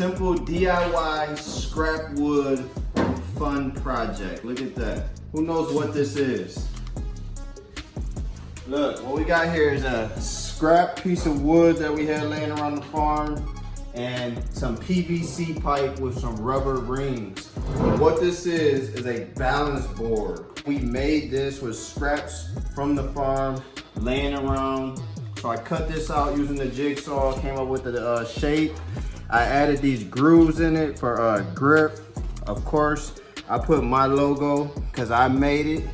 simple DIY scrap wood fun project. Look at that. Who knows what this is? Look, what we got here is a scrap piece of wood that we had laying around the farm and some PVC pipe with some rubber rings. And what this is a balance board. We made this with scraps from the farm laying around. So I cut this out using the jigsaw, came up with the shape. I added these grooves in it for grip. Of course, I put my logo because I made it.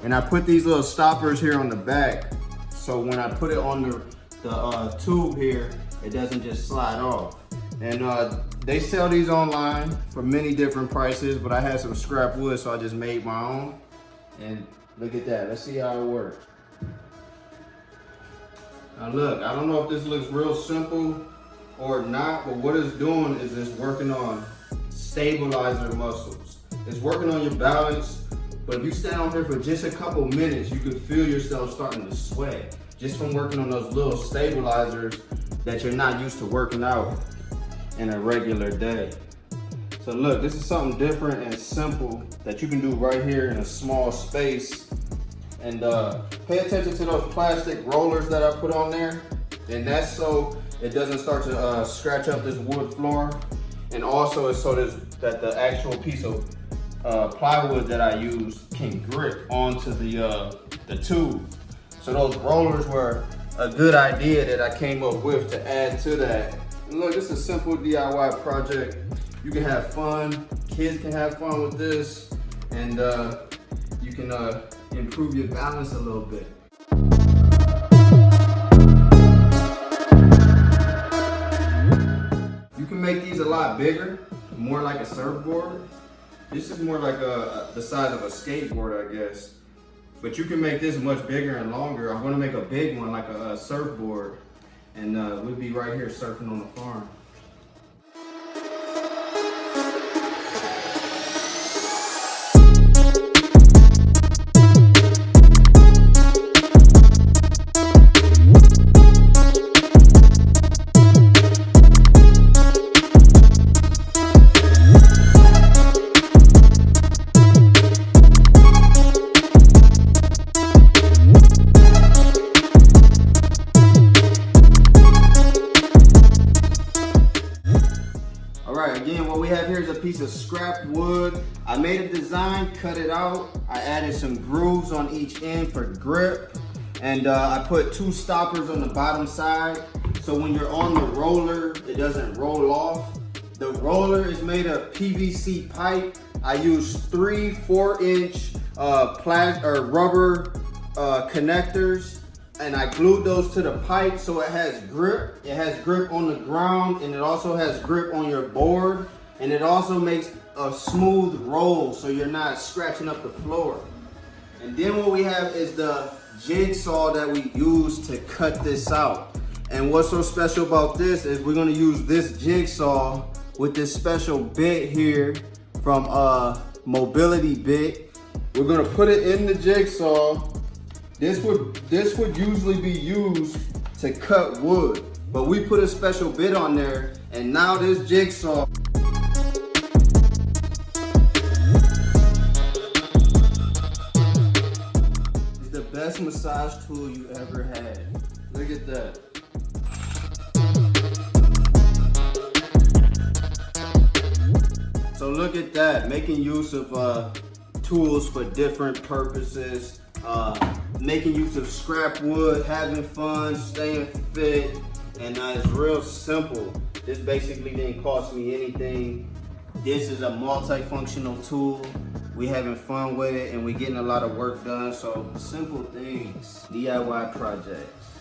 And I put these little stoppers here on the back. So when I put it on the tube here, it doesn't just slide off. And they sell these online for many different prices, but I had some scrap wood, so I just made my own. And look at that, let's see how it works. Now look, I don't know if this looks real simple or not, but what it's doing is it's working on stabilizer muscles. It's working on your balance, but if you stand on here for just a couple minutes, you can feel yourself starting to sweat just from working on those little stabilizers that you're not used to working out in a regular day. So look, this is something different and simple that you can do right here in a small space. And pay attention to those plastic rollers that I put on there. And that's so it doesn't start to scratch up this wood floor. And also it's so that the actual piece of plywood that I use can grip onto the tube. So those rollers were a good idea that I came up with to add to that. And look, it's a simple DIY project. You can have fun, kids can have fun with this, and you can improve your balance a little bit. You can make these a lot bigger, more like a surfboard. This is more like the size of a skateboard, I guess. But you can make this much bigger and longer. I'm gonna make a big one like a surfboard, and we'll be right here surfing on the farm. Again, what we have here is a piece of scrap wood. I made a design, cut it out. I added some grooves on each end for grip. And I put 2 stoppers on the bottom side. So when you're on the roller, it doesn't roll off. The roller is made of PVC pipe. I used 3 4-inch rubber connectors. And I glued those to the pipe so it has grip. It has grip on the ground, and it also has grip on your board. And it also makes a smooth roll so you're not scratching up the floor. And then what we have is the jigsaw that we use to cut this out. And what's so special about this is we're gonna use this jigsaw with this special bit here from Mobility Bit. We're gonna put it in the jigsaw. This would usually be used to cut wood, but we put a special bit on there, and now this jigsaw is the best massage tool you ever had. Look at that. So look at that, making use of tools for different purposes. Making use of scrap wood, having fun, staying fit, and it's real simple. This basically didn't cost me anything. This is a multifunctional tool. We having fun with it, and we're getting a lot of work done. So simple things, DIY projects.